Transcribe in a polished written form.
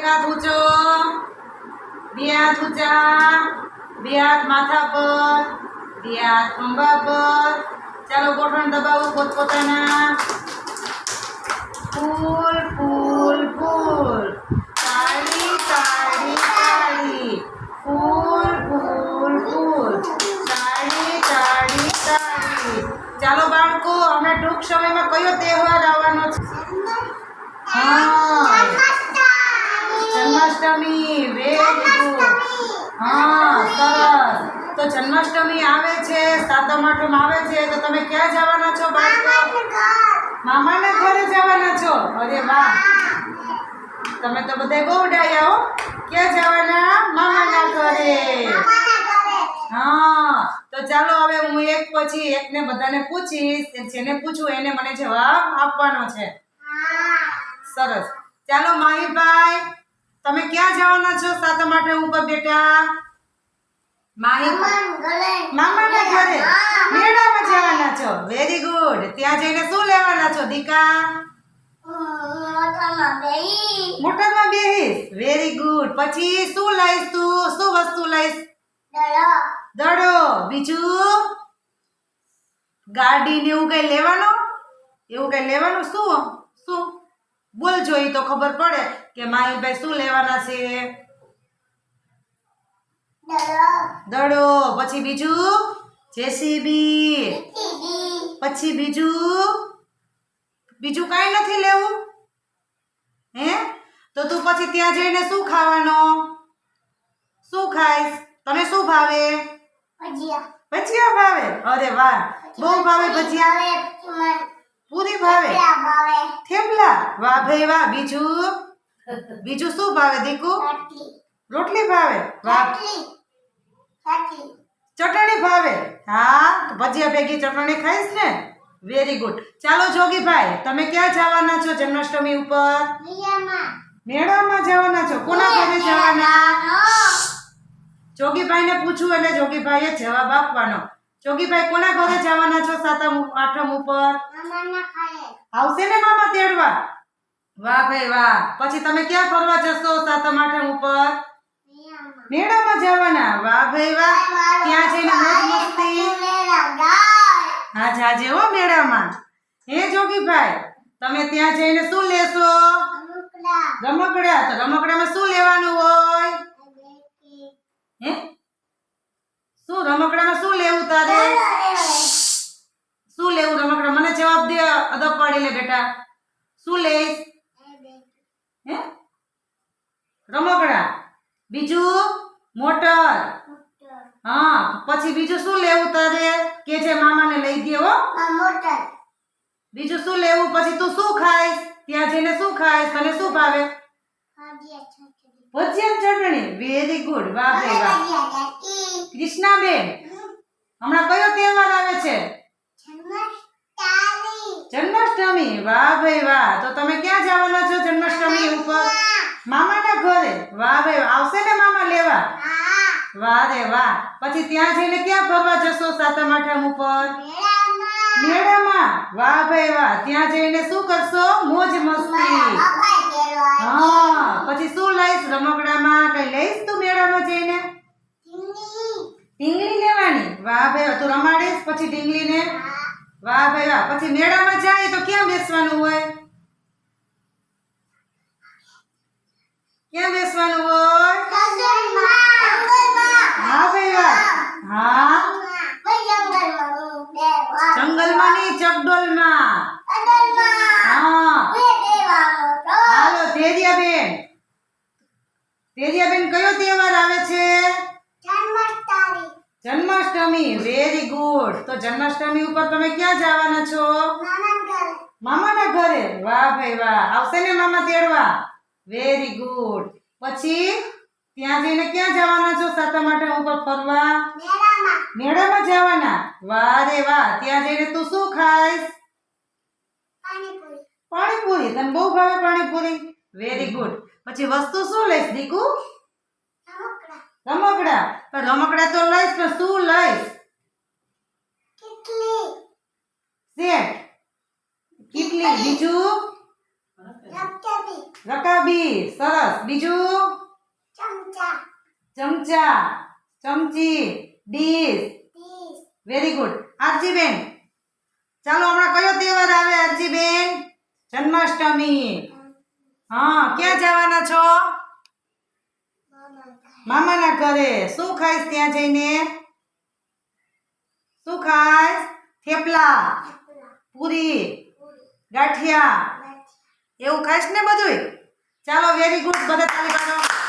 એક હાથ ઊંચો, બે હાથ ઊંચા, બે હાથ માથા પર, બે હાથ ખંભા પર. ચાલો ગોઠણ દબાવો પોતપોતાના. ફૂલ ફૂલ ફૂલ, તાળી તાળી તાળી. ફૂલ ફૂલ ફૂલ, તાળી તાળી તાળી. ચાલો બાળકો, હમણાં ટૂંક સમયમાં કયો તહેવાર આવવાનો છે? હા, જન્માષ્ટમી. Very good. હા, સરસ. તો જન્માષ્ટમી આવે છે, સાતમ આઠમ આવે છે, તો તમે ક્યાં જવાના છો બાળકો? મામાના ઘરે જવાના છો. અરે વાહ, તમે તો બધા ગોવડાયા હો. ક્યાં જવાના? મામાના ઘરે. હા, તો ચાલો હવે હું એક પછી એકને બધાને પૂછીશ. જેને પૂછું એને મને જવાબ આપવાનો છે. સરસ. ચાલો માહીભાઈ, તમે ક્યાં જવાના છો સાતમ આઠમ ઉપર બેટા? મામાના ઘરે મેળામાં જવાના છો. Very good. ત્યાં જઈને શું લેવાના છો દીકા? મોટરમાં બેહીશ. Very good. પછી શું લઈશ તું? શું વસ્તુ લઈશ? દડો. બીજું? ગાડી ને એવું કઈ લેવાનું? એવું કઈ લેવાનું? શું શું બોલ, જોઈ તો ખબર પડે કે માહીભાઈ શું લેવાના છે. દડો. પછી બીજું? જેસીબી. પછી બીજું કાંઈ નથી લેવું? હે? તો તું પછી ત્યાં જઈને શું ખાવાનો? શું ખાઈશ? તને શું ભાવે? ભજીયા ભાવે. અરે વાહ, બહુ ભાવે ભજીયા. પૂરી ભાવે. થેપલા. વાહ ભાઈ વાહ. બીજું શું ભાવે દીકુ? રોટલી ભાવે. વાહ. ચટણી ભાવે. હા, તો ભજીયા ભેગી ચટણી ખાઈશ ને. Very good. ચાલો જોગીભાઈ, તમે ક્યાં જવાના છો જન્માષ્ટમી ઉપર? મેળામાં જવાના છો. કોના ઘરે જવાના? જોગીભાઈને પૂછું એટલે જોગીભાઈએ જવાબ આપવાનો. જોગીભાઈ, કોના ઘરે જવાના છો સાતમ આઠમ ઉપર? આવશે ને મામા તેડવા? વાહ ભાઈ વાહ. પછી તમે ક્યાં ફરવા જશો સાતમ આઠમ ઉપર? મેળામાં જવાના. વાહ ભાઈ વાહ. ત્યાં જઈને મોજ મસ્તી. હા, જાજે હો મેળામાં. હે જોગીભાઈ, તમે ત્યાં જઈને શું લેશો? રમકડા. તો રમકડામાં શું લેવાનું હોય? હે? શું રમકડામાં શું લેવું તારે? શું લેવું રમકડા? મને જવાબ દે. અદબ પાડી લે બેટા. શું લઈશ? હે? રમકડા. બીજું? મોટર. હા, પછી બીજું શું લેવું તારે? કે જે મામાને લઈ દે હો. બીજું શું લેવું? પછી તું શું ખાઈશ? ત્યાં જઈને શું ખાઈશ? તને શું ભાવે? ભજીયા ચટણી. Very good. વાહ ભાઈ વાહ. કૃષ્ણાબેન, હમણાં કયો તહેવાર આવે છે? જન્માષ્ટમી. વાહ ભાઈ વાહ. તો તમે ક્યાં જવાના છો જન્માષ્ટમી ઉપર? મામાના ઘરે. વાહ ભાઈ, આવશે ને મામા લેવા? વાહ રે વાહ. પછી ત્યાં જઈને ક્યાં ફરવા જશો સાતમ આઠમ ઉપર? મેળામાં. વાહ ભાઈ વાહ. ત્યાં જઈને શું કરશો? મોજ મસ્તી. હા, પછી શું લઈશ રમકડામાં? કઈ લઈશ તું મેળામાં જઈને? ઢીંગલી લેવાની. વાહ ભાઈ, તું રમાડીશ પછી ઢીંગલીને? વાહ ભાઈ વાહ. પછી મેળામાં જાય તો ક્યાં બેસવાનું હોય? ક્યાં બેસવાનું હોય? હા ભાઈ વાહ. હા, જંગલમાં નહીં, ચકડોલમાં. હા. હાલો ધૈર્યાબેન. ધૈર્યાબેન, કયો તહેવાર આવે છે? જન્માષ્ટમી. Very good. તો જન્માષ્ટમી ઉપર તમે ક્યાં જવાના છો? મામાના ઘરે. વાહ ભાઈ વાહ. આવશે ને મામા તેડવા? Very good. પછી ત્યાં જઈને ક્યાં જવાના છો સાતમ આઠમ ઉપર ફરવા? મેળામાં જવાના. વાહ રે વાહ. ત્યાં જઈને તું શું ખાઈશ? પાણીપુરી. તને બહુ ભાવે પાણીપુરી? Very good. પછી વસ્તુ શું લઈશ દીકુ? રમકડા. પણ રમકડા તો લઈશ, પણ શું લઈશ? સેટ. કેટલી? બીજું? રકાબી સરસ બીજું ચમચા ચમચી ડીશ વેરી ગુડ આરજીબેન ચાલો હમણાં કયો તહેવાર આવે આરજીબેન જન્માષ્ટમી હા ક્યાં જવાના છો મામાના ઘરે શું ખાઈશ ત્યાં જઈને શું ખાઈશ થેપલા પૂરી ગાંઠિયા એવું ખાઈશ ને બધુંય ચાલો વેરી ગુડ બધા તાળી પાડો